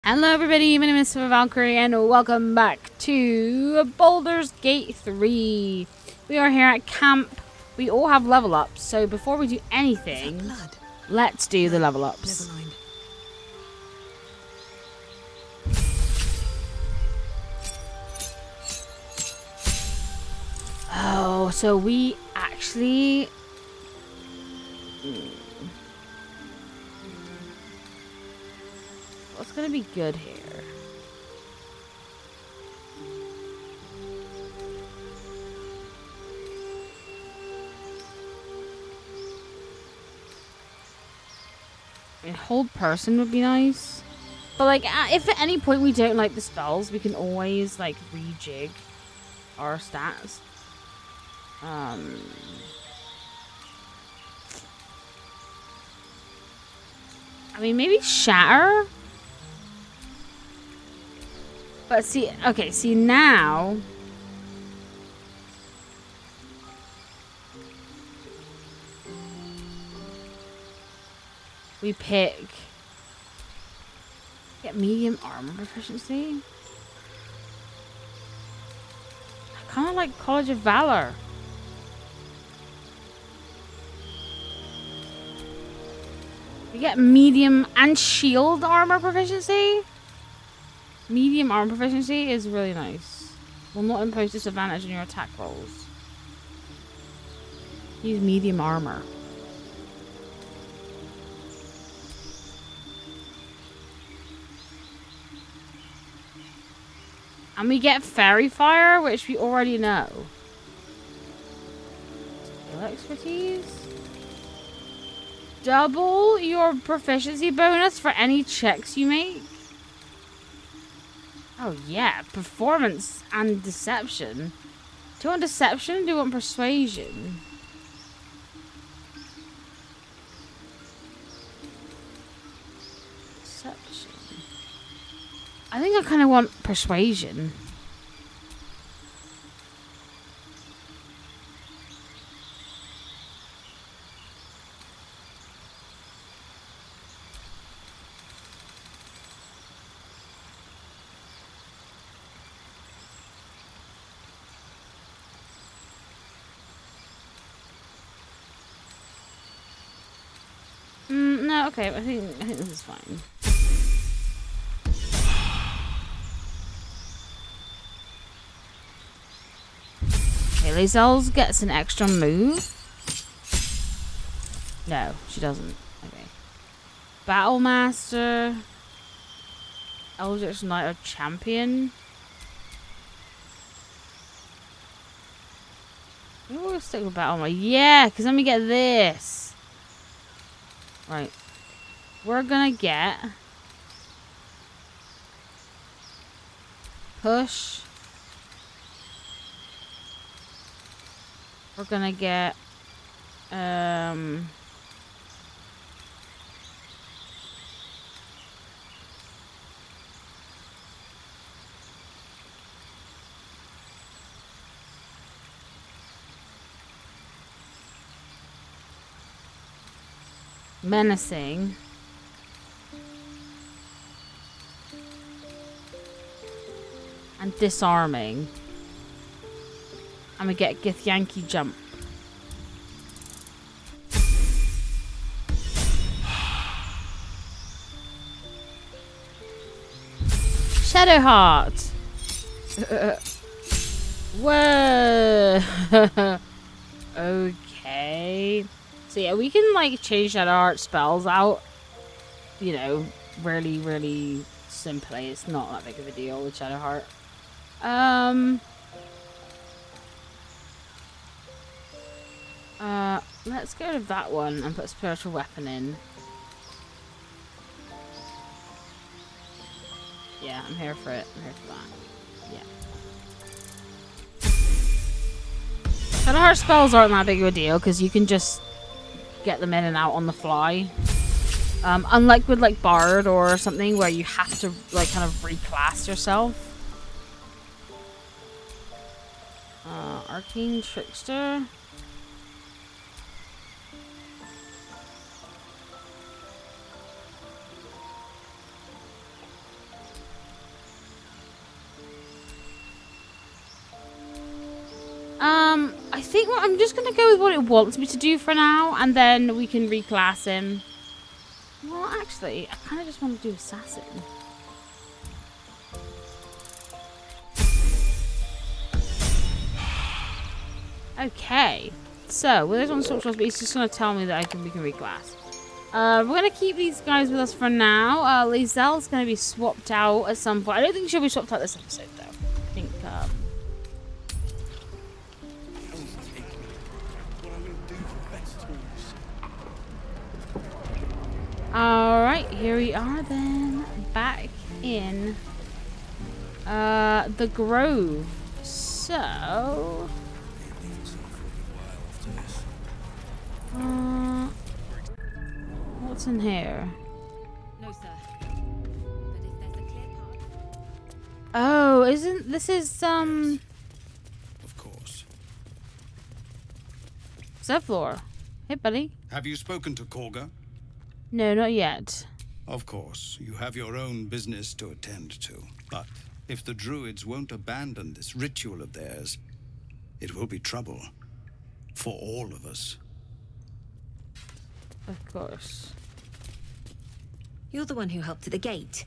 Hello everybody, my name is Valkyrie and welcome back to Baldur's Gate 3. We are here at camp. We all have level ups, so before we do anything, let's do the level ups. Never mind. Oh, so we actually... What's gonna be good here? I mean, hold person would be nice. But like, if at any point we don't like the spells, we can always like rejig our stats. I mean, maybe shatter. But see, okay, see now. We pick. Get medium armor proficiency. I kind of like College of Valor. We get medium and shield armor proficiency. Medium armor proficiency is really nice. Will not impose disadvantage on your attack rolls. Use medium armor. And we get fairy fire, which we already know. Skill expertise. Double your proficiency bonus for any checks you make. Oh yeah, performance and deception. Do you want deception? Do you want persuasion? Deception. I think I kind of want persuasion. No, okay, I think this is fine. Okay, Lizelle gets an extra move. No, she doesn't. Okay. Battlemaster. Eldritch Knight or Champion. Maybe we'll stick with Battlemaster. Yeah, because then we get this. Right. We're gonna get push. We're gonna get menacing. And disarming. And we get Githyanki jump. Shadowheart. Whoa. Okay. So yeah, we can like change Shadowheart spells out. You know, really, really simply. It's not that big of a deal with Shadowheart. Let's go to that one and put spiritual weapon in. Yeah, I'm here for it. I'm here for that. Yeah. Shadowheart spells aren't that big of a deal because you can just get them in and out on the fly. Unlike with like Bard or something where you have to like kind of reclass yourself. Arcane Trickster. I think I'm just going to go with what it wants me to do for now, and then we can reclass him. Well, actually, I kind of just want to do assassin. Okay, so with this one structural, but he's just going to tell me that we can reclass. We're going to keep these guys with us for now. Lizelle's going to be swapped out at some point. I don't think she'll be swapped out this episode, though. I think, Alright, here we are then. Back in the Grove. So... what's in here? No, sir. But if there's a clear path... Oh, isn't this is Of course. Zevlor. Hey, buddy. Have you spoken to Korga? No, not yet. Of course, you have your own business to attend to. But if the Druids won't abandon this ritual of theirs, it will be trouble for all of us. Of course. You're the one who helped at the gate.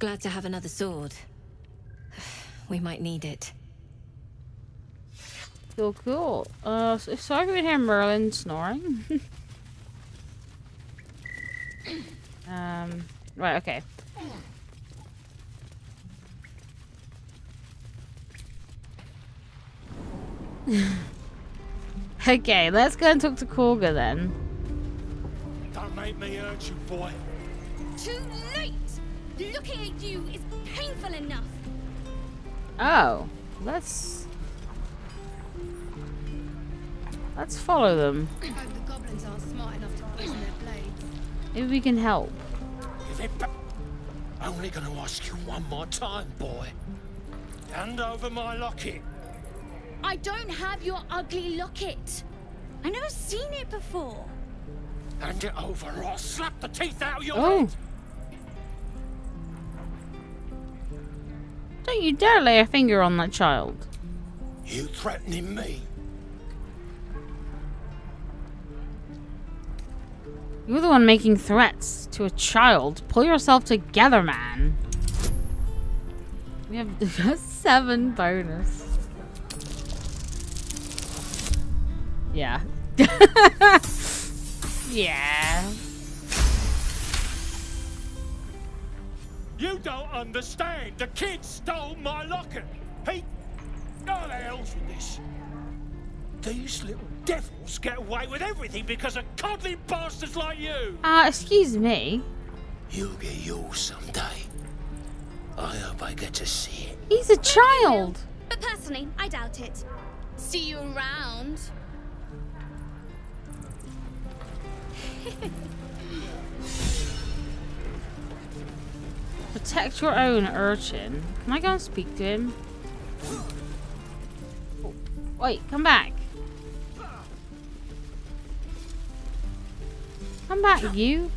Glad to have another sword. We might need it. Cool. So I can hear Merlin snoring. Right, okay. Okay, let's go and talk to Korga then. Don't make me hurt you, boy. Too late! Looking at you is painful enough. Oh, let's follow them. I hope the goblins aren't smart enough to poison their blades. Maybe we can help. Only gonna ask you one more time, boy. Hand over my locket. I don't have your ugly locket. I've never seen it before. Hand it over or I'll slap the teeth out of your Oh. head. Don't you dare lay a finger on that child. You threatening me? You're the one making threats to a child. Pull yourself together, man. We have a 7 bonus. Yeah. Yeah. You don't understand. The kid stole my locket. He... Oh, the hell's with this? These little devils get away with everything because of coddling bastards like you. Excuse me. You'll get yours someday. I hope I get to see it. He's a child. But personally, I doubt it. See you around. Protect your own urchin. Can I go and speak to him? Oh, wait, come back. Come back, you.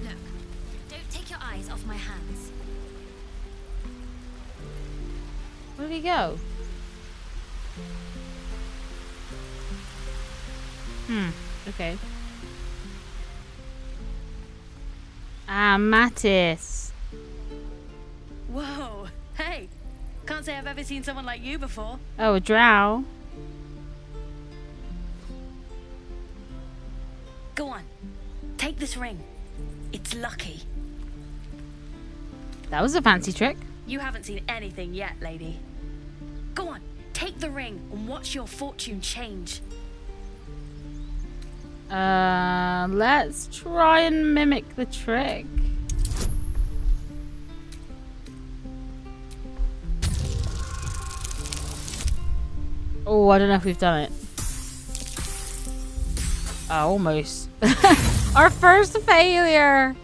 Look, don't take your eyes off my hands. Where did he go? Okay. Mattis. Whoa, hey, can't say I've ever seen someone like you before. Oh, a drow. Go on, take this ring. It's lucky. That was a fancy trick. You haven't seen anything yet, lady. Go on, take the ring and watch your fortune change. Let's try and mimic the trick. Oh, I don't know if we've done it. Almost. Our first failure.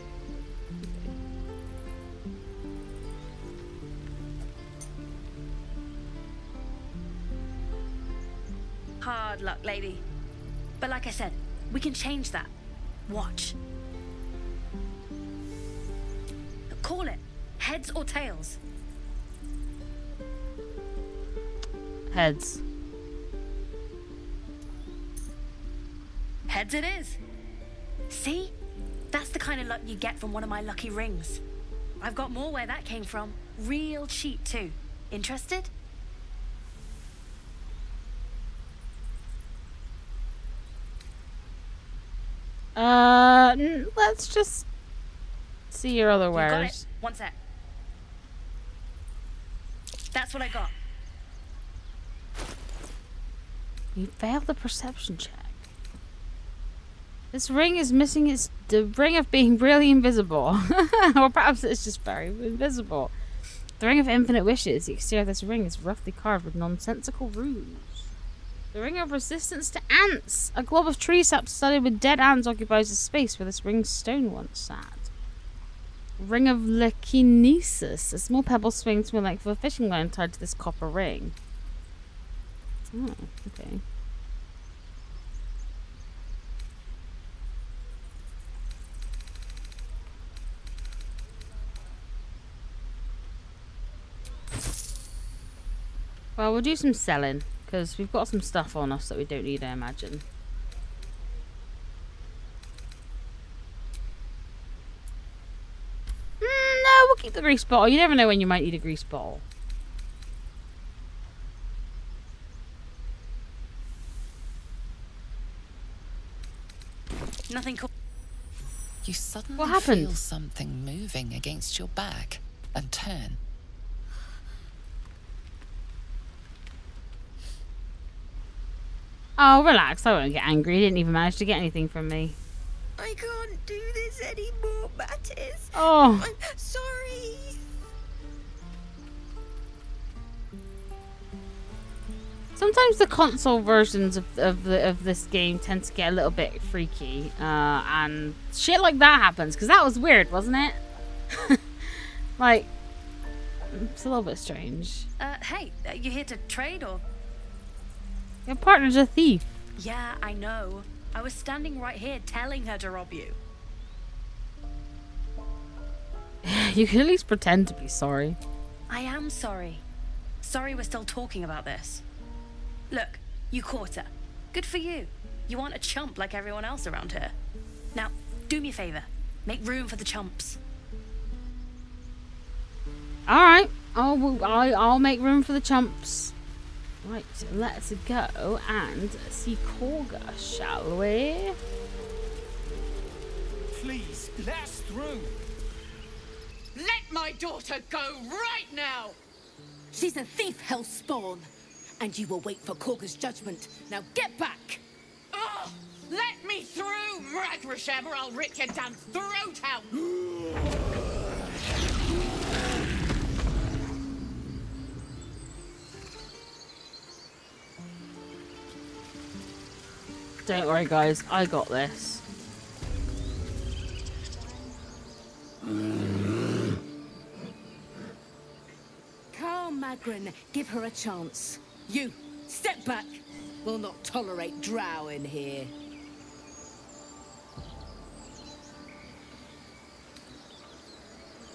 Hard luck, lady. But like I said, we can change that. Watch. Call it. Heads or tails. Heads. Heads it is. See? That's the kind of luck you get from one of my lucky rings. I've got more where that came from. Real cheap, too. Interested? Let's just see your other wares. You got it. One sec. That's what I got. You failed the perception check. This ring is missing the ring of being really invisible. Or perhaps it's just very invisible. The ring of infinite wishes. The exterior of this ring is roughly carved with nonsensical runes. The ring of resistance to ants. A glob of tree sap studded with dead ants occupies the space where this ring's stone once sat. Ring of lekinesis. A small pebble swings from the length of a fishing line tied to this copper ring. Oh, okay. Well, we'll do some selling, because we've got some stuff on us that we don't need, I imagine. No, we'll keep the grease bottle. You never know when you might need a grease bottle. Nothing cool. You suddenly What happened? feel something moving against your back and turn. Oh, relax. I won't get angry. He didn't even manage to get anything from me. I can't do this anymore, Mattis. Oh. I'm sorry. Sometimes the console versions of this game tend to get a little bit freaky. And shit like that happens. Because that was weird, wasn't it? Like, it's a little bit strange. Hey, you here to trade or? Your partner's a thief. Yeah, I know. I was standing right here telling her to rob you. You can at least pretend to be sorry. I am sorry. Sorry we're still talking about this. Look, you caught her. Good for you. You aren't a chump like everyone else around here. Now, do me a favor. Make room for the chumps. Alright. I'll make room for the chumps. Right, let's go and see Korga, shall we? Please, let us through. Let my daughter go right now! She's a thief, hellspawn. And you will wait for Korga's judgment. Now get back! Oh, let me through, Mragrasham, or I'll rip your damn throat out! Don't worry, guys. I got this. Carl Magrin, give her a chance. You, step back. We'll not tolerate drow in here.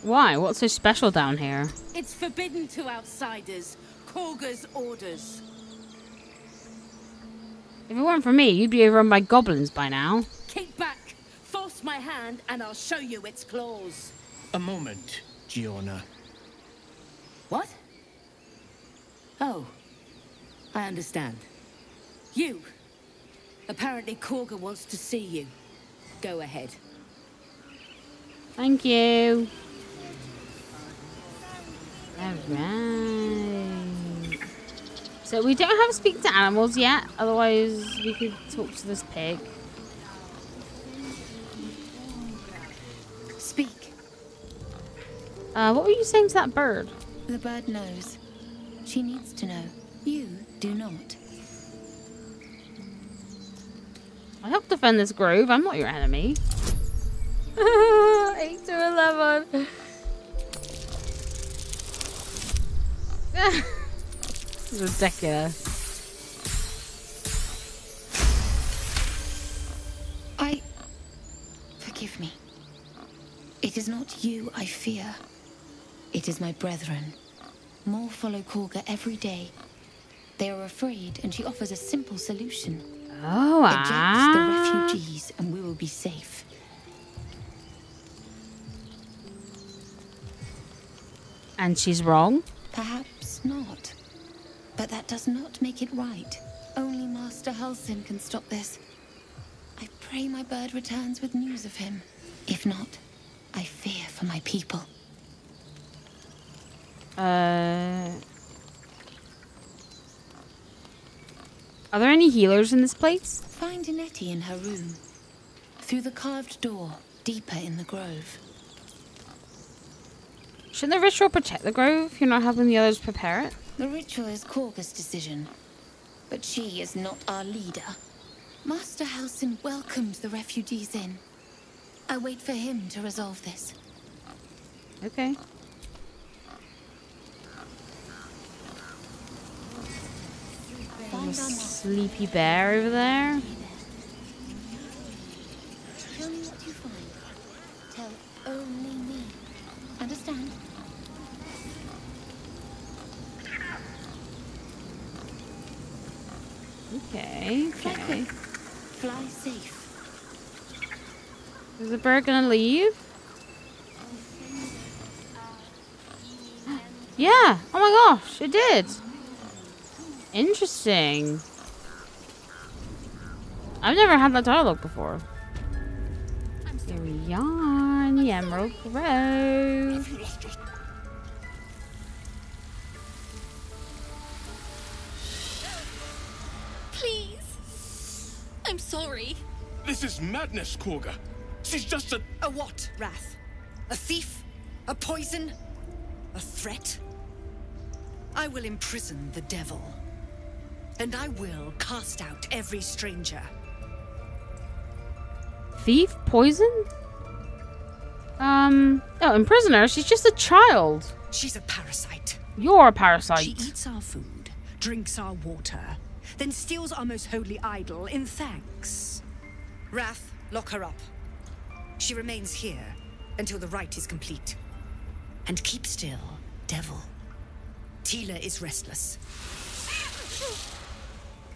Why? What's so special down here? It's forbidden to outsiders. Korga's orders. If it weren't for me, you'd be overrun by goblins by now. Keep back. Force my hand and I'll show you its claws. A moment, Giorna. What? Oh. I understand. You. Apparently Korga wants to see you. Go ahead. Thank you. Alright. So we don't have to speak to animals yet, otherwise we could talk to this pig. Speak. What were you saying to that bird? The bird knows. She needs to know. You do not. I help defend this grove. I'm not your enemy. 8 to 11. This is ridiculous. Forgive me. It is not you I fear. It is my brethren. More follow Korga every day. They are afraid, and she offers a simple solution. Oh, Eject the refugees, and we will be safe. And she's wrong? Perhaps not. But that does not make it right. Only Master Halsin can stop this. I pray my bird returns with news of him. If not, I fear for my people. Are there any healers in this place? Find Nettie in her room. Through the carved door, deeper in the grove. Shouldn't the ritual protect the grove if you're not helping the others prepare it? The ritual is Korga's decision. But she is not our leader. Master Halsin welcomed the refugees in. I wait for him to resolve this. Okay. There's a sleepy bear over there. Tell me what you find. Tell only me. Understand? Okay, Fly okay. quick. Fly safe. Is the bird gonna leave? Yeah! Oh my gosh, it did! Interesting. I've never had that dialogue before. Here we are in the Emerald Grove. Please. I'm sorry. This is madness, Korga. She's just a... A what, Wrath? A thief? A poison? A threat? I will imprison the devil. And I will cast out every stranger. Thief? Poison? Oh, imprison her? She's just a child. She's a parasite. You're a parasite. She eats our food, drinks our water, then steals our most holy idol in thanks. Wrath, lock her up. She remains here until the rite is complete. And keep still, devil. Tila is restless.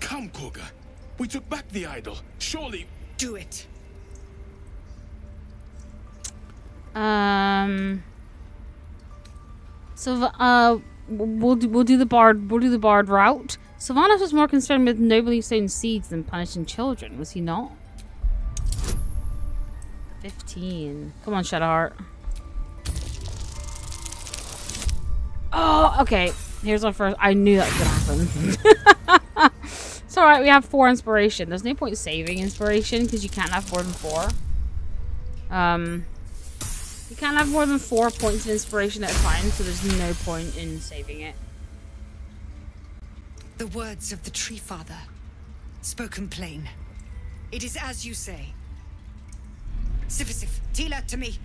Come, Korga. We took back the idol. Surely... Do it. So, we'll do the bard route. Sylvanas was more concerned with nobly sown seeds than punishing children, was he not? 15. Come on, Shadowheart. Oh, okay. Here's our first. I knew that was gonna happen. It's alright, we have 4 inspiration. There's no point saving inspiration because you can't have more than 4. You can't have more than 4 points of inspiration at a time, so there's no point in saving it. The words of the Tree Father, spoken plain. It is as you say. Sifisif, Tila, to me.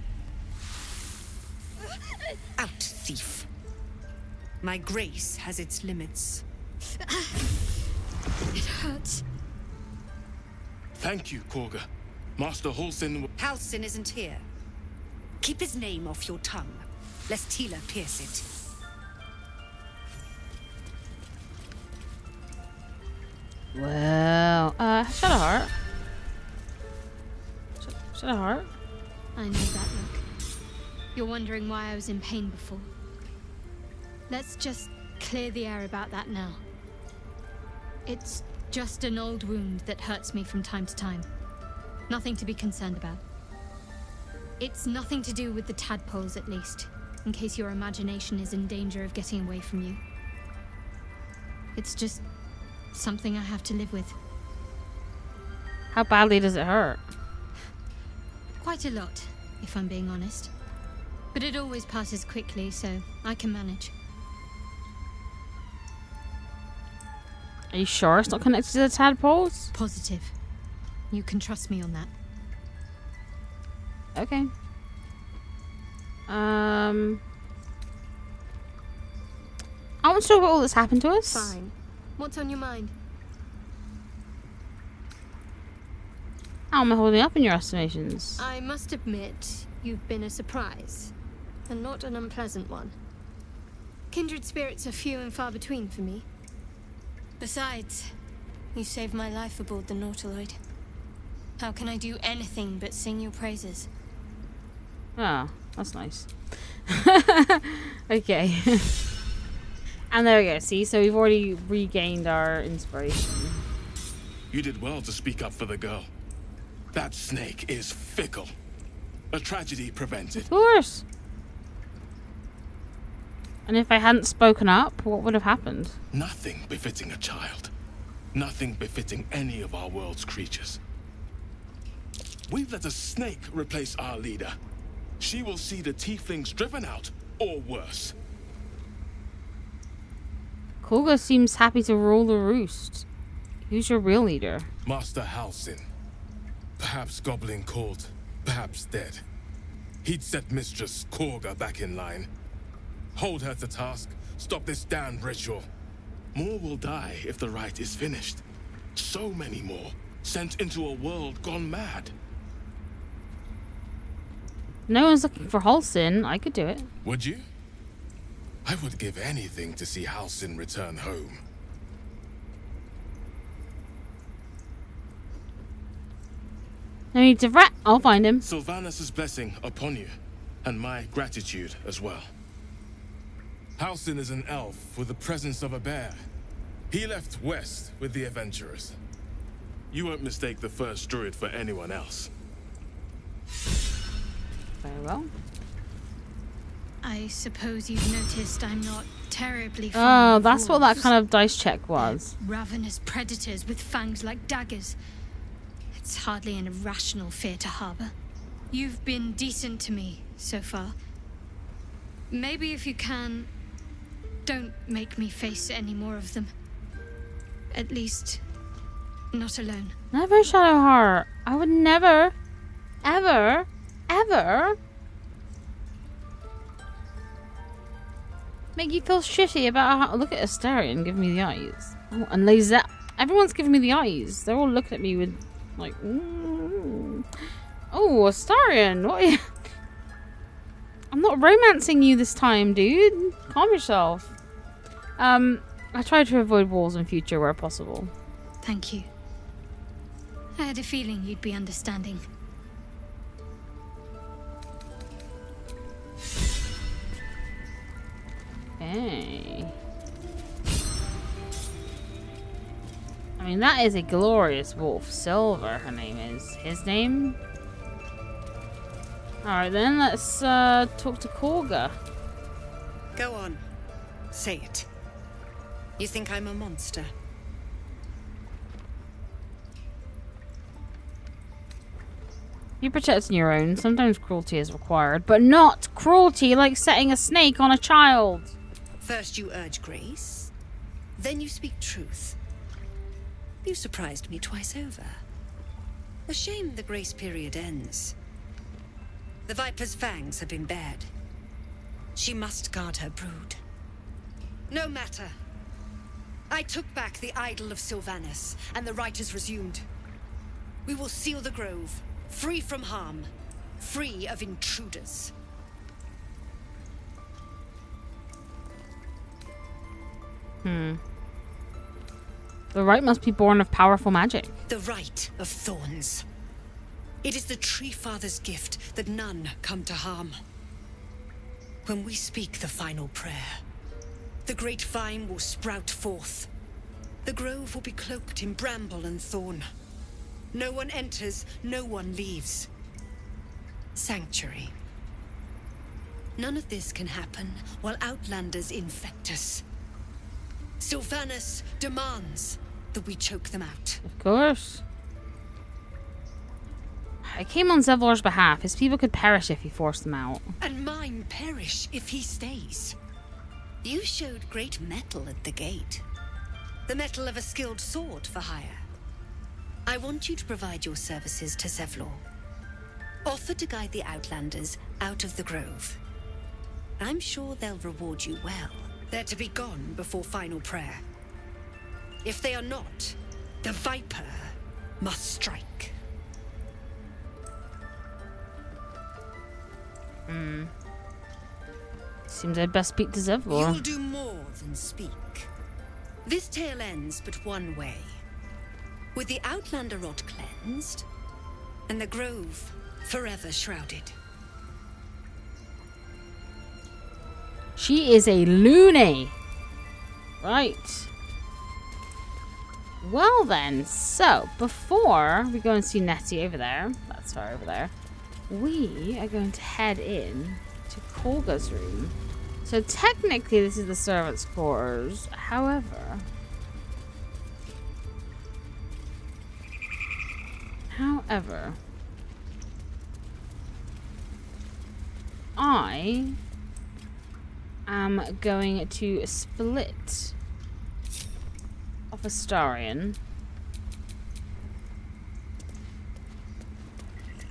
Out, thief. My grace has its limits. It hurts. Thank you, Korga. Master Halsin... Halsin isn't here. Keep his name off your tongue, lest Tila pierce it. Well, Shadowheart. Shadowheart. I know that look. You're wondering why I was in pain before. Let's just clear the air about that now. It's just an old wound that hurts me from time to time. Nothing to be concerned about. It's nothing to do with the tadpoles, at least, in case your imagination is in danger of getting away from you. It's just something I have to live with. How badly does it hurt? Quite a lot, if I'm being honest. But it always passes quickly, so I can manage. Are you sure it's not connected to the tadpoles? Positive. You can trust me on that. Okay. I want to talk about all that's happened to us. Fine. What's on your mind? How am I holding up in your estimations? I must admit, you've been a surprise. And not an unpleasant one. Kindred spirits are few and far between for me. Besides, you saved my life aboard the Nautiloid. How can I do anything but sing your praises? Oh, that's nice. Okay. And there we go. See, so we've already regained our inspiration. You did well to speak up for the girl. That snake is fickle. A tragedy prevented. Of course. And if I hadn't spoken up, what would have happened? Nothing befitting a child. Nothing befitting any of our world's creatures. We've let a snake replace our leader. She will see the tieflings driven out, or worse. Kulga seems happy to rule the roost. Who's your real leader? Master Halsin. Perhaps goblin called, perhaps dead. He'd set Mistress Korga back in line. Hold her to task, stop this damned ritual. More will die if the rite is finished. So many more, sent into a world gone mad. No one's looking for Halsin. I could do it. Would you? I would give anything to see Halsin return home. No need to fret. I'll find him. Sylvanus' blessing upon you, and my gratitude as well. Halsin is an elf with the presence of a bear. He left west with the adventurers. You won't mistake the first druid for anyone else. Very well. I suppose you've noticed I'm not terribly Oh, fond of that's what that wolves. kind of dice check was. Ravenous predators with fangs like daggers. It's hardly an irrational fear to harbor. You've been decent to me so far. Maybe if you can, don't make me face any more of them. At least, not alone. Never, Shadowheart. I would never, ever, ever make you feel shitty about how... Look at Astarion giving me the eyes. Oh, and Lae'zel. Everyone's giving me the eyes. They're all looking at me with, like... Oh, Astarion. What are you... I'm not romancing you this time, dude. Calm yourself. I try to avoid walls in future where possible. Thank you. I had a feeling you'd be understanding. Hey. I mean, that is a glorious wolf. Silver, her name is. His name? Alright then, let's talk to Korga. Go on. Say it. You think I'm a monster? You're protecting your own. Sometimes cruelty is required, but not cruelty like setting a snake on a child. First you urge grace, then you speak truth. You surprised me twice over. A shame the grace period ends. The Viper's fangs have been bared. She must guard her brood. No matter. I took back the idol of Sylvanus, and the rite is resumed. We will seal the grove, free from harm, free of intruders. The rite must be born of powerful magic. The rite of thorns. It is the Tree Father's gift that none come to harm. When we speak the final prayer, the great vine will sprout forth. The grove will be cloaked in bramble and thorn. No one enters, no one leaves. Sanctuary. None of this can happen while Outlanders infect us. Sylvanus demands that we choke them out. Of course. I came on Zevlor's behalf. His people could perish if he forced them out. And mine perish if he stays. You showed great mettle at the gate. The mettle of a skilled sword for hire. I want you to provide your services to Zevlor. Offer to guide the Outlanders out of the grove. I'm sure they'll reward you well. They're to be gone before final prayer. If they are not, the Viper must strike. Seems I'd best speak to Zevlor. You will do more than speak. This tale ends but one way. With the Outlander rot cleansed, and the grove forever shrouded. She is a loony. Right. Well then, so before we go and see Nettie over there, that's her over there, we are going to head in to Kolga's room. So technically this is the servants' quarters, however, I am going to split off Astarion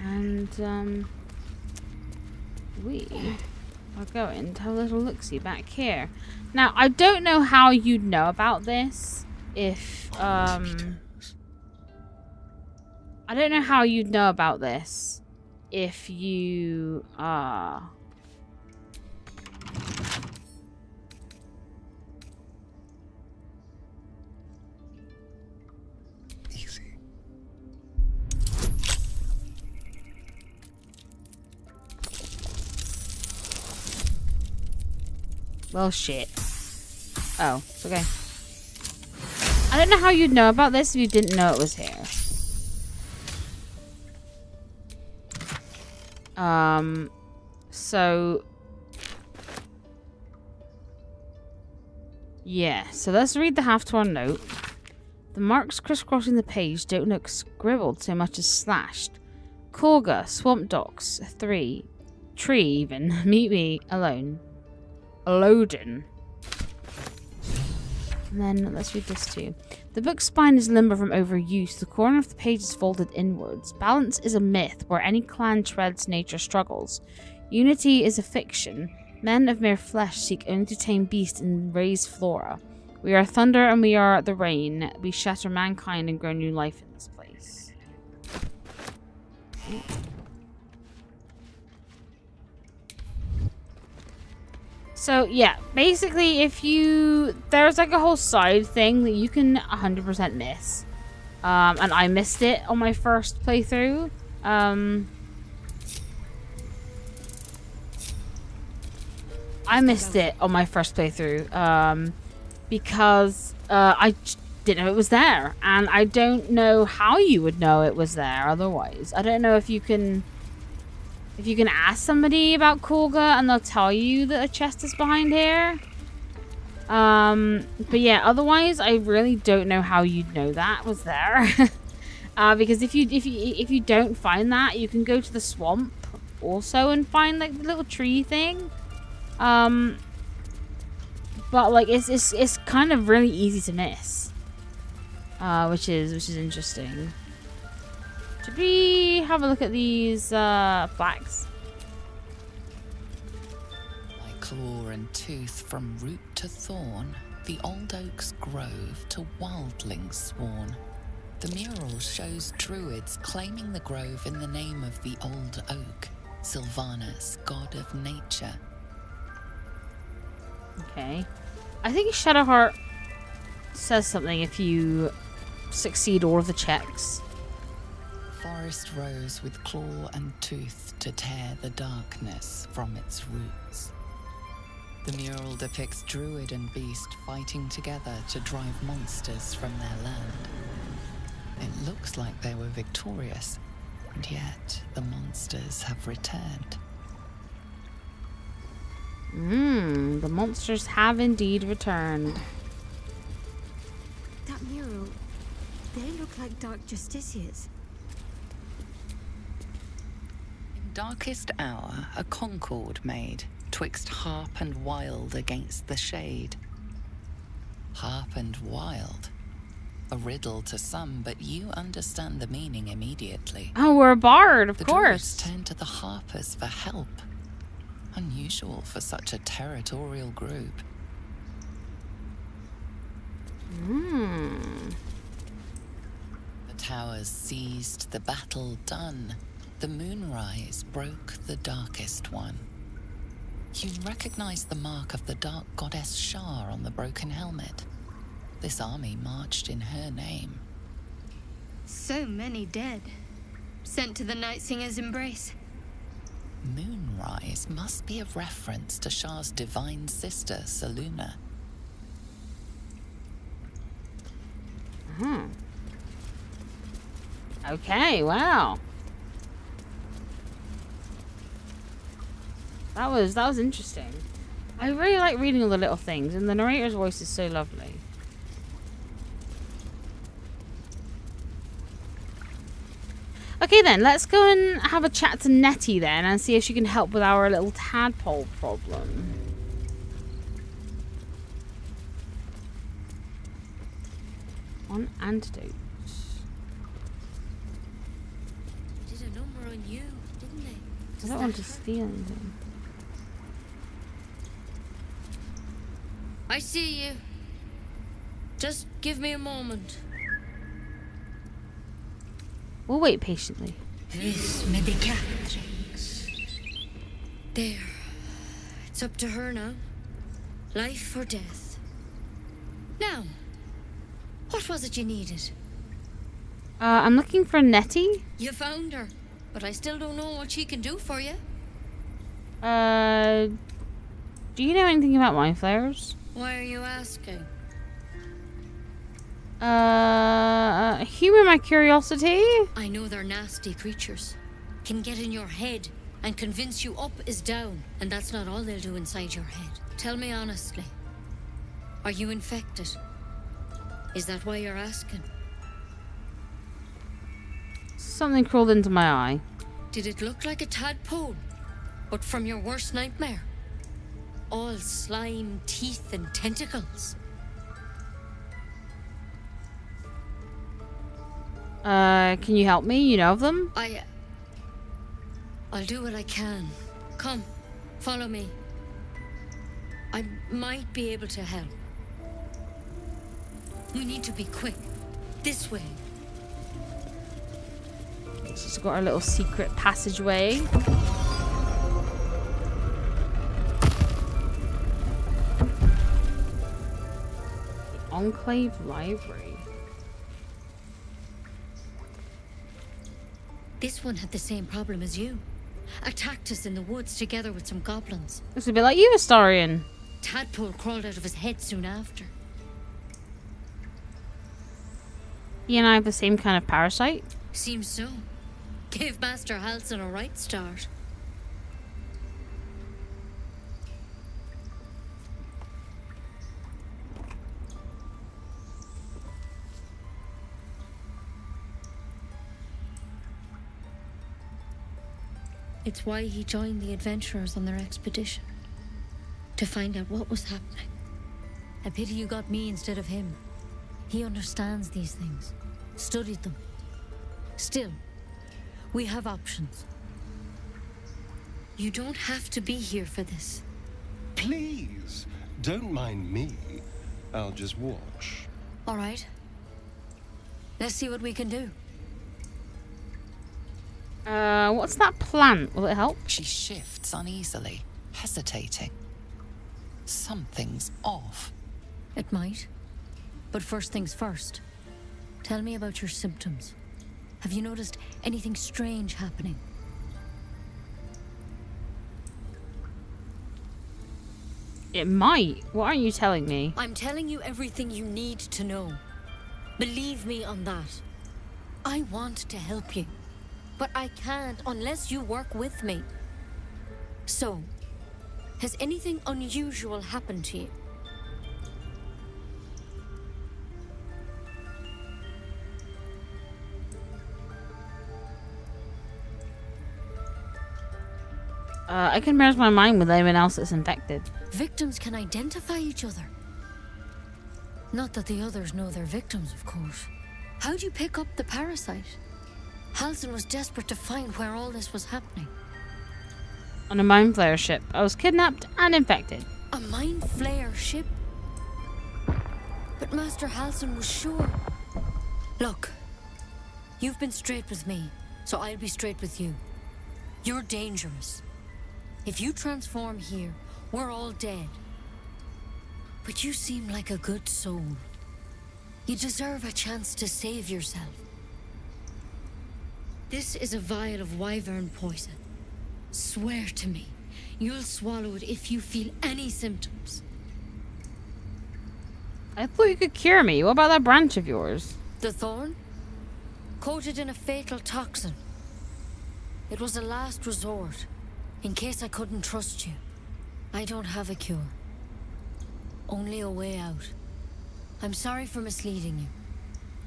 and we are going to have a little look-see back here. Now, I don't know how you'd know about this if I don't know how you'd know about this if you well, shit. Oh, okay. I don't know how you'd know about this if you didn't know it was here. So... yeah, so let's read the Half-Drow note. The marks crisscrossing the page don't look scribbled so much as slashed. Kolga, Swamp Docks, 3. Tree, even. Meet me alone. Loden. And then let's read this too. The book's spine is limber from overuse. The corner of the page is folded inwards. Balance is a myth where any clan treads nature struggles. Unity is a fiction. Men of mere flesh seek only to tame beast and raise flora. We are thunder and we are the rain. We shatter mankind and grow new life in this place. So yeah, basically if you... there's like a whole side thing that you can 100% miss. And I missed it on my first playthrough. Because I didn't know it was there. And I don't know how you would know it was there otherwise. I don't know if you can... if you can ask somebody about Kolga and they'll tell you that a chest is behind here. But yeah, otherwise I really don't know how you'd know that was there. Because if you don't find that, you can go to the swamp also and find like the little tree thing. But like it's kind of really easy to miss. Which is interesting. Should we have a look at these flags? By claw and tooth from root to thorn, the old oak's grove to wildlings sworn. The mural shows druids claiming the grove in the name of the old oak, Sylvanus, god of nature. Okay. I think Shadowheart says something if you succeed all of the checks. Forest rose with claw and tooth to tear the darkness from its roots. The mural depicts druid and beast fighting together to drive monsters from their land. It looks like they were victorious, and yet the monsters have returned. The monsters have indeed returned. That mural, they look like dark justiciars. In darkest hour, a concord made, twixt harp and wild against the shade. Harp and wild. A riddle to some, but you understand the meaning immediately. Oh, we're a bard, of the course. Druids turn to the harpers for help. Unusual for such a territorial group. The towers seized, the battle done. The moonrise broke the darkest one. You recognize the mark of the dark goddess Shar on the broken helmet. This army marched in her name. So many dead. Sent to the Night Singer's embrace. Moonrise must be a reference to Shah's divine sister, Selûne. Okay, wow. That was interesting. I really like reading all the little things, and the narrator's voice is so lovely. Okay then, let's go and have a chat to Nettie then and see if she can help with our little tadpole problem. On antidote. Did a number on you, didn't they? I don't want to steal anything. I see you. Just give me a moment. We'll wait patiently. This medicatrix. There. It's up to her now. Life or death. Now, what was it you needed? I'm looking for Nettie. You found her, but I still don't know what she can do for you. Do you know anything about mind flayers? Why are you asking? Humor my curiosity. I know they're nasty creatures. Can get in your head and convince you up is down, and that's not all they'll do inside your head. Tell me honestly, are you infected? Is that why you're asking? Something crawled into my eye. Did it look like a tadpole? But from your worst nightmare? All slime, teeth, and tentacles. Can you help me? You know of them? I'll do what I can. Come, follow me. I might be able to help. We need to be quick. This way. She's got our little secret passageway. The Enclave Library. This one had the same problem as you. Attacked us in the woods together with some goblins. Looks a bit like you, Astarion. Tadpole crawled out of his head soon after. He and I have the same kind of parasite? Seems so. Gave Master Halsin a right start. It's why he joined the adventurers on their expedition. To find out what was happening. A pity you got me instead of him. He understands these things. Studied them. Still, we have options. You don't have to be here for this. Please, don't mind me. I'll just watch. All right. Let's see what we can do. What's that plant? Will it help? She shifts uneasily, hesitating. Something's off. It might. But first things first. Tell me about your symptoms. Have you noticed anything strange happening? It might. What aren't you telling me? I'm telling you everything you need to know. Believe me on that. I want to help you. But I can't unless you work with me. So, has anything unusual happened to you? I can merge my mind with anyone else that's infected. Victims can identify each other. Not that the others know they're victims, of course. How'd you pick up the parasite? Halsin was desperate to find where all this was happening. On a mind flayer ship. I was kidnapped and infected. A mind flayer ship? But Master Halsin was sure. Look, you've been straight with me, so I'll be straight with you. You're dangerous. If you transform here, we're all dead. But you seem like a good soul. You deserve a chance to save yourself. This is a vial of wyvern poison. Swear to me, you'll swallow it if you feel any symptoms. I thought you could cure me. What about that branch of yours? The thorn? Coated in a fatal toxin. It was a last resort, in case I couldn't trust you. I don't have a cure. Only a way out. I'm sorry for misleading you,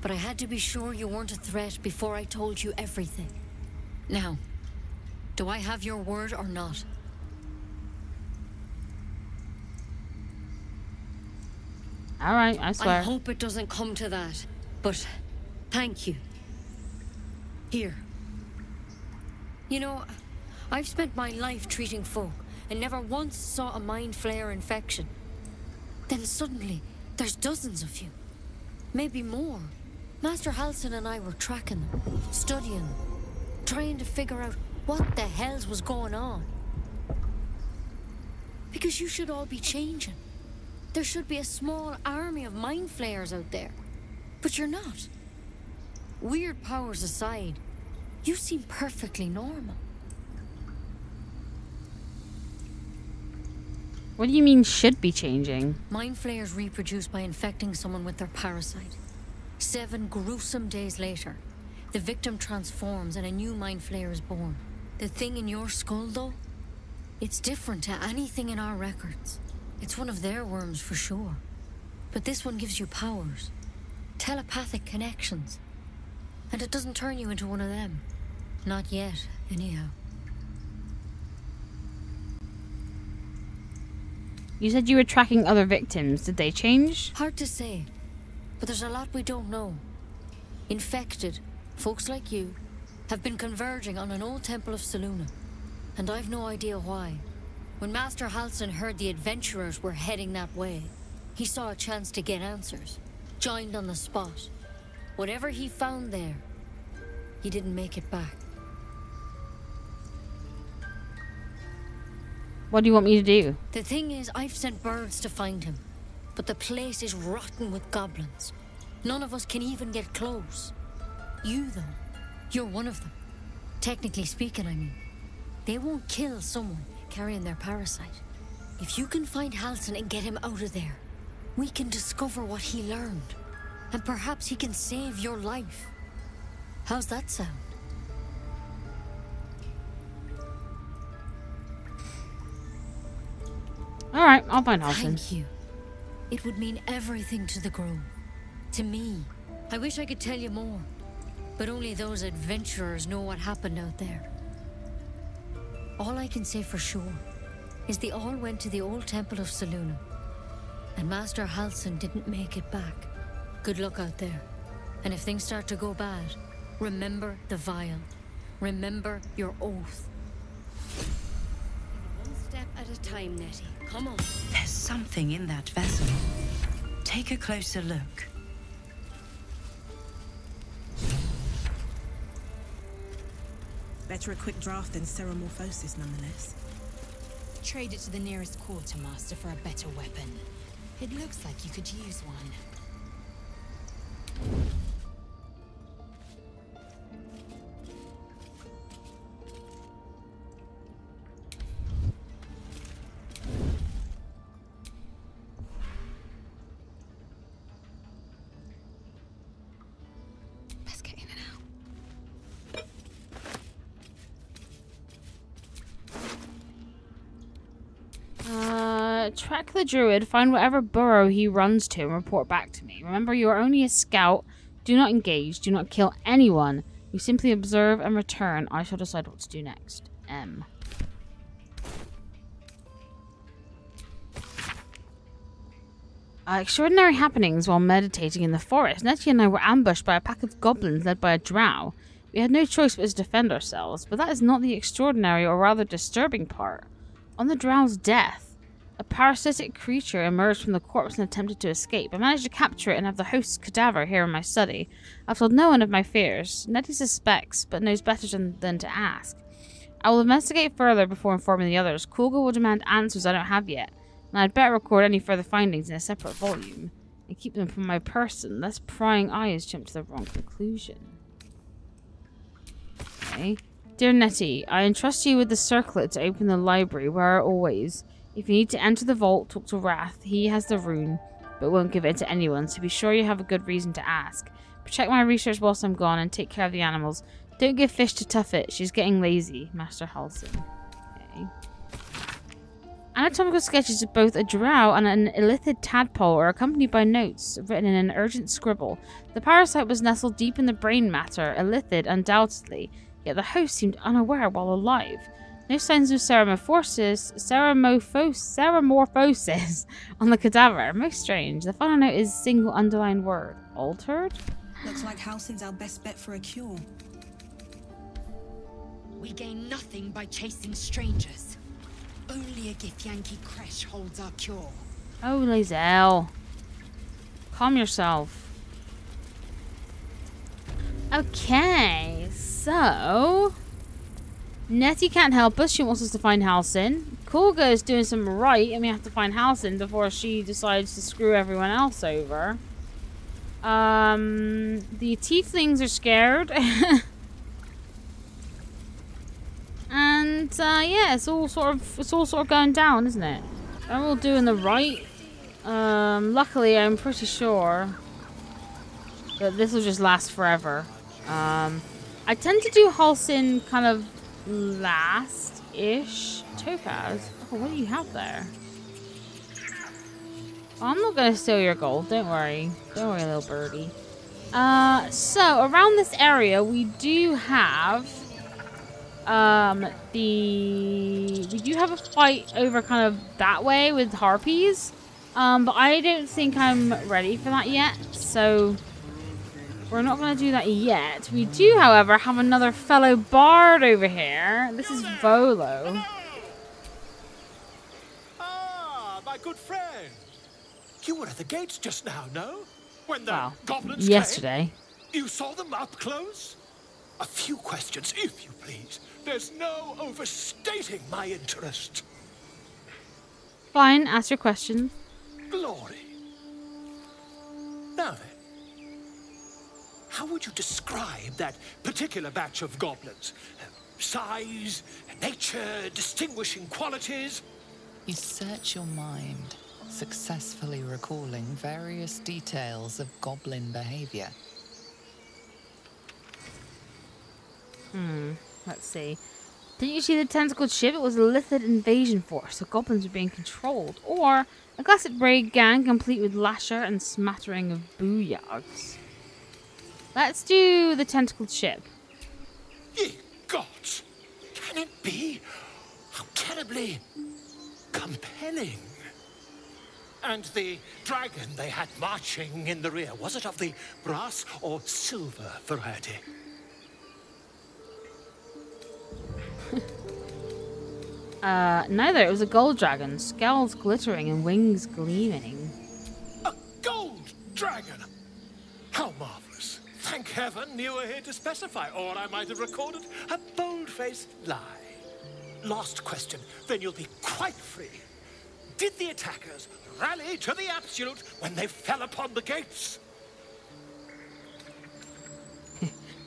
but I had to be sure you weren't a threat before I told you everything. Now, do I have your word or not? All right, I swear. I hope it doesn't come to that, but thank you. Here. You know, I've spent my life treating folk and never once saw a mind flare infection. Then suddenly, there's dozens of you. Maybe more. Master Halsin and I were tracking them, studying them, trying to figure out what the hells was going on. Because you should all be changing. There should be a small army of mind flayers out there. But you're not. Weird powers aside, you seem perfectly normal. What do you mean should be changing? Mind flayers reproduce by infecting someone with their parasite. 7 gruesome days later, the victim transforms and a new mind flayer is born. The thing in your skull, though, it's different to anything in our records. It's one of their worms for sure. But this one gives you powers. Telepathic connections. And it doesn't turn you into one of them. Not yet, anyhow. You said you were tracking other victims. Did they change? Hard to say. But there's a lot we don't know. Infected, folks like you, have been converging on an old temple of Selûne. And I've no idea why. When Master Halsin heard the adventurers were heading that way, he saw a chance to get answers. Joined on the spot. Whatever he found there, he didn't make it back. What do you want me to do? The thing is, I've sent birds to find him. But the place is rotten with goblins. None of us can even get close. You, though, you're one of them. Technically speaking, I mean. They won't kill someone carrying their parasite. If you can find Halsin and get him out of there, we can discover what he learned. And perhaps he can save your life. How's that sound? Alright, I'll find Halsin. Thank you. It would mean everything to the Grove. To me. I wish I could tell you more. But only those adventurers know what happened out there. All I can say for sure is they all went to the old temple of Selûne. And Master Halsin didn't make it back. Good luck out there. And if things start to go bad, remember the vial. Remember your oath. One step at a time, Nettie. Come on. There's something in that vessel. Take a closer look. Better a quick draft than ceremorphosis, nonetheless. Trade it to the nearest quartermaster for a better weapon. It looks like you could use one. Let's get in and out. Track the druid, find whatever burrow he runs to, and report back to me. Remember, you are only a scout. Do not engage. Do not kill anyone. You simply observe and return. I shall decide what to do next. M. Extraordinary happenings while meditating in the forest. Nettie and I were ambushed by a pack of goblins led by a drow. We had no choice but to defend ourselves, but that is not the extraordinary or rather disturbing part. On the drow's death, a parasitic creature emerged from the corpse and attempted to escape. I managed to capture it and have the host's cadaver here in my study. I've told no one of my fears. Nettie suspects, but knows better than to ask. I will investigate further before informing the others. Kulga will demand answers I don't have yet, and I'd better record any further findings in a separate volume. and keep them from my person, lest prying eyes jump to the wrong conclusion. Okay. Dear Nettie, I entrust you with the circlet to open the library, where always. If you need to enter the vault, talk to Wrath. He has the rune, but won't give it to anyone, so be sure you have a good reason to ask. Protect my research whilst I'm gone, and take care of the animals. Don't give fish to Tuffet. She's getting lazy, Master Halsin. Okay. Anatomical sketches of both a drow and an illithid tadpole are accompanied by notes written in an urgent scribble. The parasite was nestled deep in the brain matter, illithid undoubtedly, yet the host seemed unaware while alive. No signs of ceramorphosis on the cadaver. Most strange. The final note is single underlined word. Altered? Looks like Halsin's our best bet for a cure. We gain nothing by chasing strangers. Only a Githyanki Kresh holds our cure. Oh, Lae'zel. Calm yourself. Okay, so... Nettie can't help us. She wants us to find Halsin. Kulga is doing some right, and we have to find Halsin before she decides to screw everyone else over. The tieflings are scared. And yeah, it's all sort of going down, isn't it? We're all doing the right. Luckily, I'm pretty sure that this will just last forever. I tend to do Halsin kind of last-ish. Topaz. Oh, what do you have there? Oh, I'm not gonna steal your gold. Don't worry. Don't worry, little birdie. So around this area, we do have. We do have a fight over kind of that way with harpies, but I don't think I'm ready for that yet, so we're not going to do that yet. We do, however, have another fellow bard over here. This is Volo. Ah, my good friend. You were at the gates just now, no? When the goblins yesterday. Came? You saw them up close? A few questions, if you please. There's no overstating my interest. Fine, ask your question. Glory. Now then, how would you describe that particular batch of goblins? Size, nature, distinguishing qualities? You search your mind, successfully recalling various details of goblin behavior. Let's see. Didn't you see the tentacled ship? It was a Lithid invasion force. The goblins were being controlled. Or a classic raid gang complete with lasher and smattering of booyags. Let's do the tentacled ship. Ye gods! Can it be? How terribly compelling. And the dragon they had marching in the rear, was it of the brass or silver variety? Neither. It was a gold dragon, scales glittering and wings gleaming. A gold dragon? How marvelous. Thank heaven you were here to specify, or I might have recorded a bold-faced lie. Last question, then you'll be quite free. Did the attackers rally to the absolute when they fell upon the gates?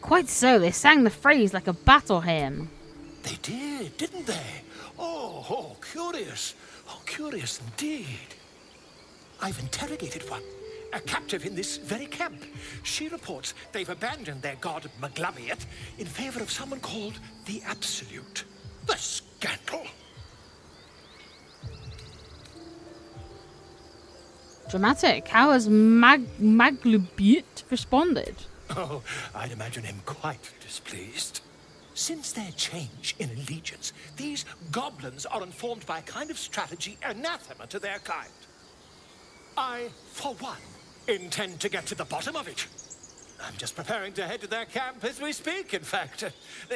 Quite so. They sang the phrase like a battle hymn. They did, didn't they? Oh, curious. Oh, curious indeed. I've interrogated one, a captive in this very camp. She reports they've abandoned their god Maglabiat in favor of someone called the Absolute. The scandal! Dramatic. How has Maglabiat responded? Oh, I'd imagine him quite displeased. Since their change in allegiance, these goblins are informed by a kind of strategy anathema to their kind. I, for one, intend to get to the bottom of it. I'm just preparing to head to their camp as we speak, in fact.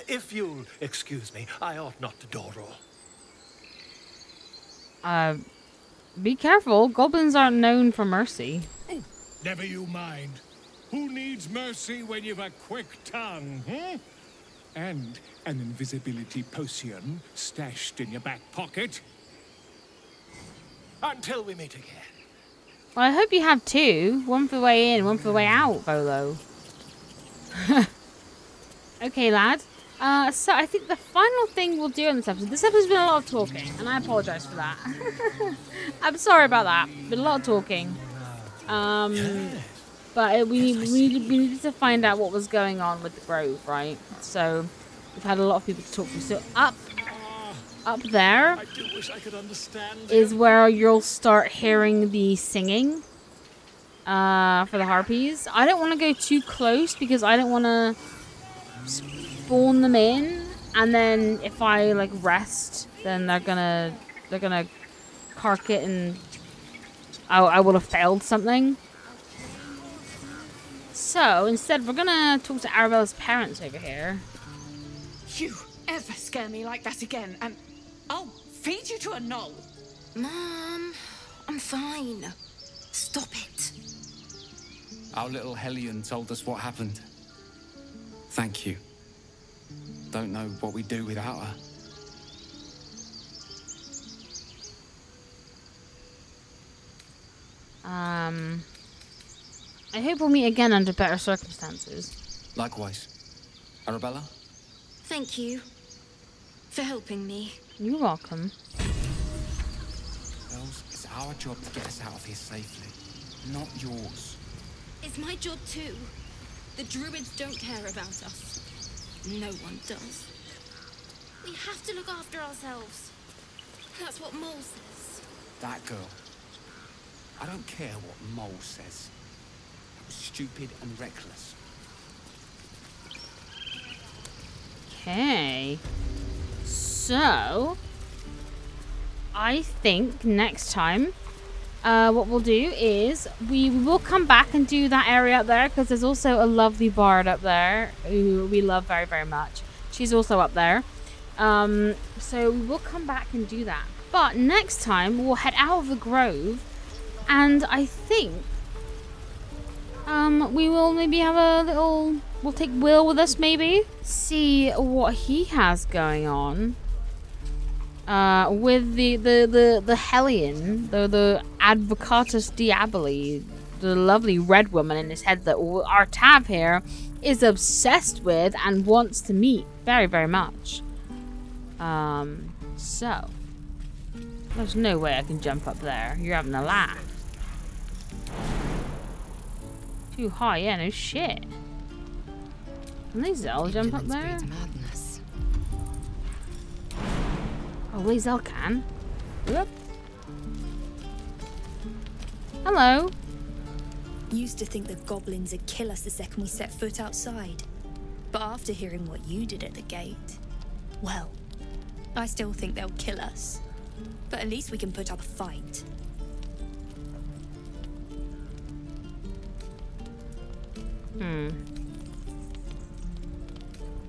If you'll excuse me, I ought not to door roll. Be careful. Goblins aren't known for mercy. Oh, never you mind. Who needs mercy when you've a quick tongue, And an invisibility potion stashed in your back pocket? Until we meet again. Well, I hope you have two. One for the way in, one for the way out, Volo. Okay, lad. So I think the final thing we'll do in this episode's been a lot of talking, and I apologise for that. I'm sorry about that. Been a lot of talking. But we needed to find out what was going on with the grove, right? So we've had a lot of people to talk to. So up there is where you'll start hearing the singing for the harpies. I don't want to go too close because I don't want to spawn them in, and then if I like rest, then they're gonna cark it, and I will have failed something. So instead, we're gonna talk to Arabella's parents over here. You ever scare me like that again, and I'll feed you to a gnoll. Mom, I'm fine. Stop it. Our little Hellion told us what happened. Thank you. Don't know what we'd do without her. I hope we'll meet again under better circumstances. Likewise. Arabella? Thank you for helping me. You're welcome. Bells, it's our job to get us out of here safely, not yours. It's my job too. The Druids don't care about us. No one does. We have to look after ourselves. That's what Mole says. That girl. I don't care what Mole says. That was stupid and reckless. Okay. So, I think next time, what we'll do is we will come back and do that area up there, because there's also a lovely bard up there who we love very, very much. She's also up there. So we will come back and do that. But next time, we'll head out of the grove, and I think we will maybe have a little... We'll take Will with us, maybe. See what he has going on. With the Hellion, the Advocatus Diaboli, the lovely red woman in his head that our Tav here is obsessed with and wants to meet very, very much. So there's no way I can jump up there. You're having a laugh. Too high, yeah, no shit. Can they Zell jump up there? Madness. Oh, Lae'zel can. Whoop. Hello. Used to think the goblins would kill us the second we set foot outside. But after hearing what you did at the gate, well, I still think they'll kill us. But at least we can put up a fight.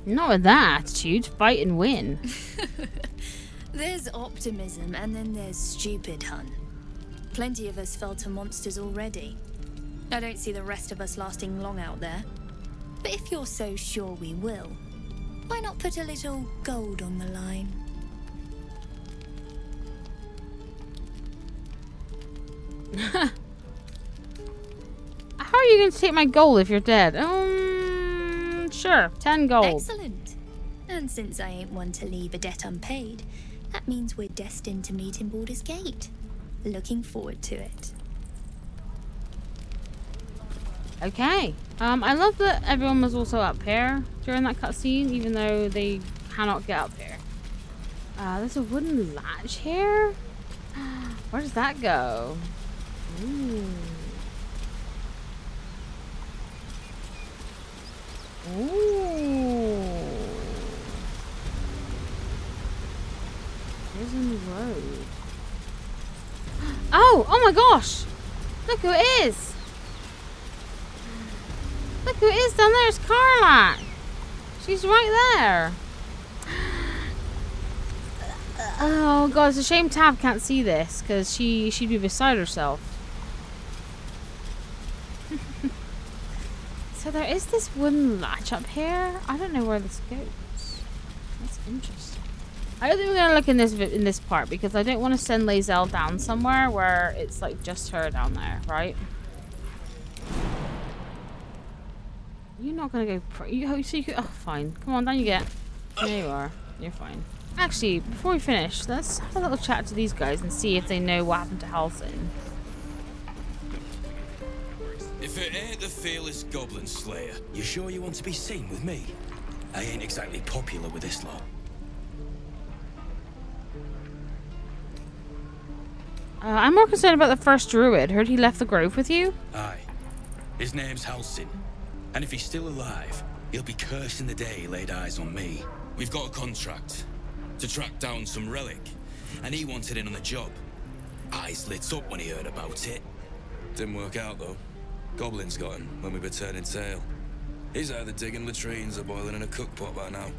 Not with that attitude. Fight and win. There's optimism, and then there's stupid, hun. Plenty of us fell to monsters already. I don't see the rest of us lasting long out there. But if you're so sure we will, why not put a little gold on the line? How are you going to take my gold if you're dead? Sure, 10 gold. Excellent. And since I ain't one to leave a debt unpaid, that means we're destined to meet in Baldur's Gate. Looking forward to it. Okay. I love that everyone was also up here during that cutscene, even though they cannot get up here. There's a wooden latch here. Where does that go? Ooh. Ooh. Prison Road. Oh my gosh! Look who it is! Look who it is down there, it's Karlach! She's right there! Oh god, it's a shame Tav can't see this, because she'd be beside herself. So there is this wooden latch up here. I don't know where this goes. That's interesting. I don't think we're gonna look in this part because I don't want to send Lae'zel down somewhere where it's like just her down there, right? You're not gonna go. Oh, fine. Come on, down you get. There you are. You're fine. Actually, before we finish, let's have a little chat to these guys and see if they know what happened to Halsin. If it ain't the fearless goblin slayer, you sure you want to be seen with me? I ain't exactly popular with this lot. I'm more concerned about the first druid. Heard he left the grove with you? Aye. His name's Halsin. And if he's still alive, he'll be cursing the day he laid eyes on me. We've got a contract to track down some relic, and he wanted in on the job. Eyes lit up when he heard about it. Didn't work out, though. Goblins got him when we were turning tail. He's either digging latrines or boiling in a cookpot by now.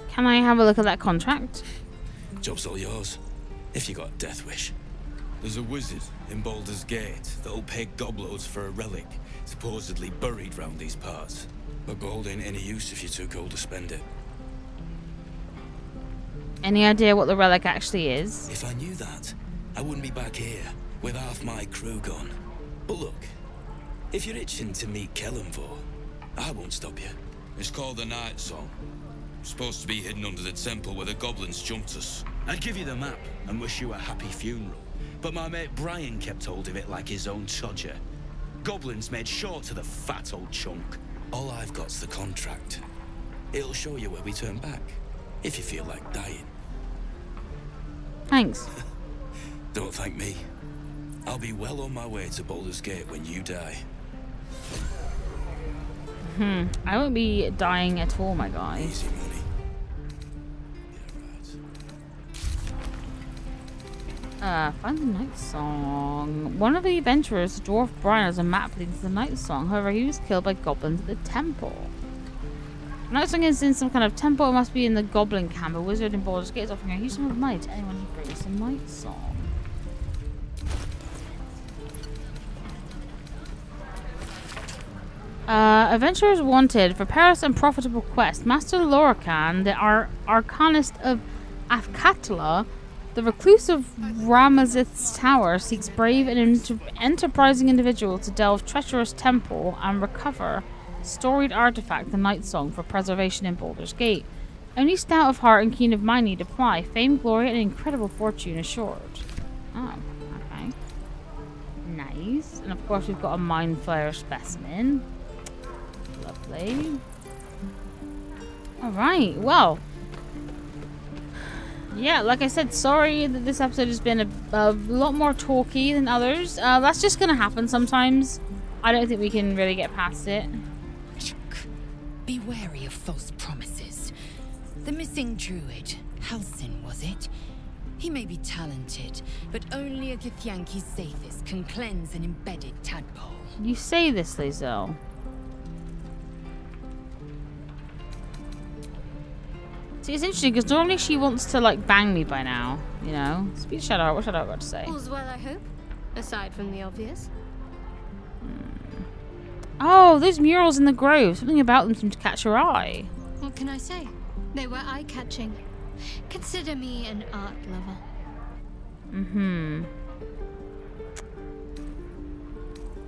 Can I have a look at that contract? Job's all yours, if you got a death wish. There's a wizard in Baldur's Gate that'll pay gobloads for a relic supposedly buried round these parts. But gold ain't any use if you're too cold to spend it. Any idea what the relic actually is? If I knew that, I wouldn't be back here with half my crew gone. But look, if you're itching to meet Kellenvor, I won't stop you. It's called the Night Song. Supposed to be hidden under the temple where the goblins jumped us. I'd give you the map and wish you a happy funeral, but my mate Brian kept hold of it like his own Todger. Goblins made sure to the fat old chunk. All I've got's the contract. It'll show you where we turn back, if you feel like dying. Thanks. Don't thank me. I'll be well on my way to Baldur's Gate when you die. I won't be dying at all, my guy. Easy money. Find the Night Song. One of the adventurers, Dwarf Brian, has a map leading to the Night Song. However, he was killed by goblins at the temple. The Night Song is in some kind of temple. It must be in the goblin camp. A wizard in Baldur's Gate is offering a huge sum of money to anyone who brings the Night Song. Adventurers wanted for perilous and profitable quest. Master Lorcan, the Arcanist of Afkatla, the recluse of Ramazith's tower, seeks brave and enterprising individuals to delve treacherous temple and recover storied artifact, the Night Song, for preservation in Baldur's Gate. Only stout of heart and keen of mind need apply. Fame, glory, and incredible fortune assured. Oh, okay. Nice. And of course we've got a Mind Flayer specimen. Lovely. Alright, well. Yeah, like I said, sorry that this episode has been a lot more talky than others. That's just gonna happen sometimes. I don't think we can really get past it. Be wary of false promises. The missing druid, Halsin, was it? He may be talented, but only a Githyanki Zathis can cleanse an embedded tadpole. You say this, Lae'zel. See, it's interesting because normally she wants to like bang me by now, you know. Speak Shadow, what should I got to say? All's well, I hope. Aside from the obvious. Oh, those murals in the grove. Something about them seemed to catch your eye. What can I say? They were eye-catching. Consider me an art lover.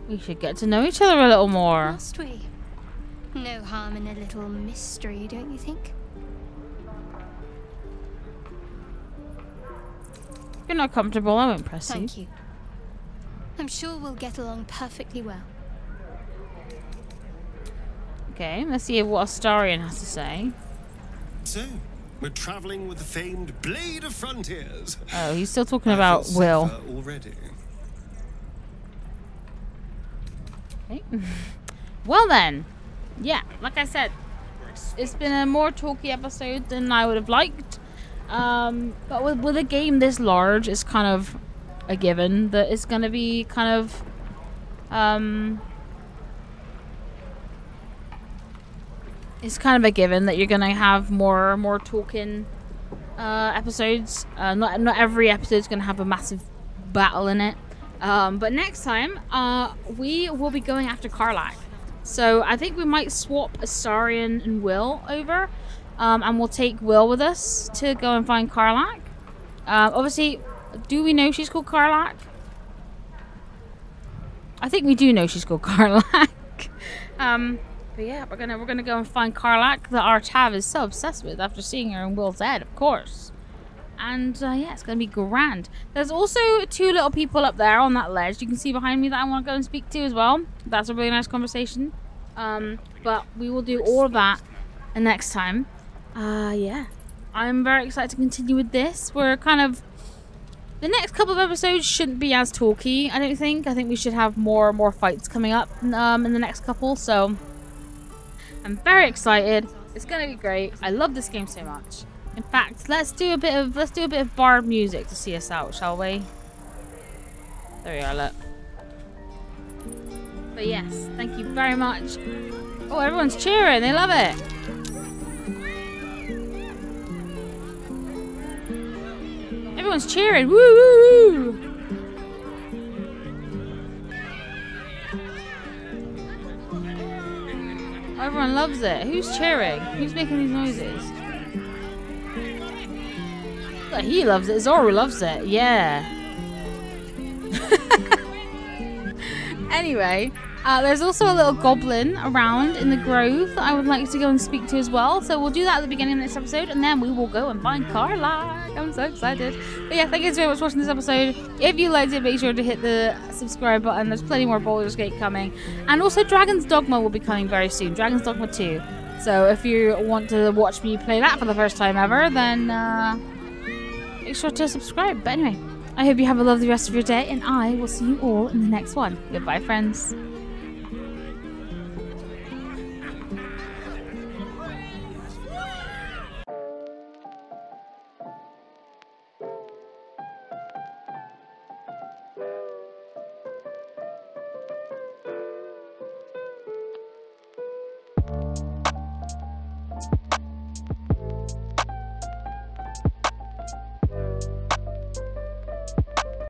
We should get to know each other a little more. Must we? No harm in a little mystery, don't you think? If you're not comfortable, I won't press you. Thank you. I'm sure we'll get along perfectly well. Okay, let's see what Astarion has to say. So, we're traveling with the famed Blade of Frontiers. Oh, he's still talking about Will. Already. Okay. Well then, yeah, like I said, it's been a more talky episode than I would have liked. But with a game this large, it's kind of a given that it's going to be kind of it's kind of a given that you're going to have more talking episodes. Not every episode is going to have a massive battle in it. But next time we will be going after Karlach. So I think we might swap Astarion and Will over. And we'll take Will with us to go and find Karlach. Obviously, do we know she's called Karlach? I think we do know she's called Karlach. But yeah, we're gonna go and find Karlach that our Tav is so obsessed with after seeing her in Will's head, of course. And yeah, it's gonna be grand. There's also 2 little people up there on that ledge. You can see behind me that I want to go and speak to as well. That's a really nice conversation. But we will do all of that next time. Yeah, I'm very excited to continue with this. We're kind of... The next couple of episodes shouldn't be as talky, I don't think. I think we should have more fights coming up in the next couple, so... I'm very excited. It's gonna be great. I love this game so much. In fact, let's do a bit of bard music to see us out, shall we? There we are, look. But yes, thank you very much. Oh, everyone's cheering. They love it. Everyone's cheering. Woo woo woo. Everyone loves it. Who's cheering? Who's making these noises? Look, he loves it. Zoru loves it. Yeah. Anyway, there's also a little goblin around in the grove that I would like to go and speak to as well. So we'll do that at the beginning of this episode, and then we will go and find Karlach. I'm so excited. But yeah, thank you so much for watching this episode. If you liked it, make sure to hit the subscribe button. There's plenty more Baldur's Gate coming. And also Dragon's Dogma will be coming very soon. Dragon's Dogma 2. So if you want to watch me play that for the first time ever, then make sure to subscribe. But anyway, I hope you have a lovely rest of your day, and I will see you all in the next one. Goodbye, friends.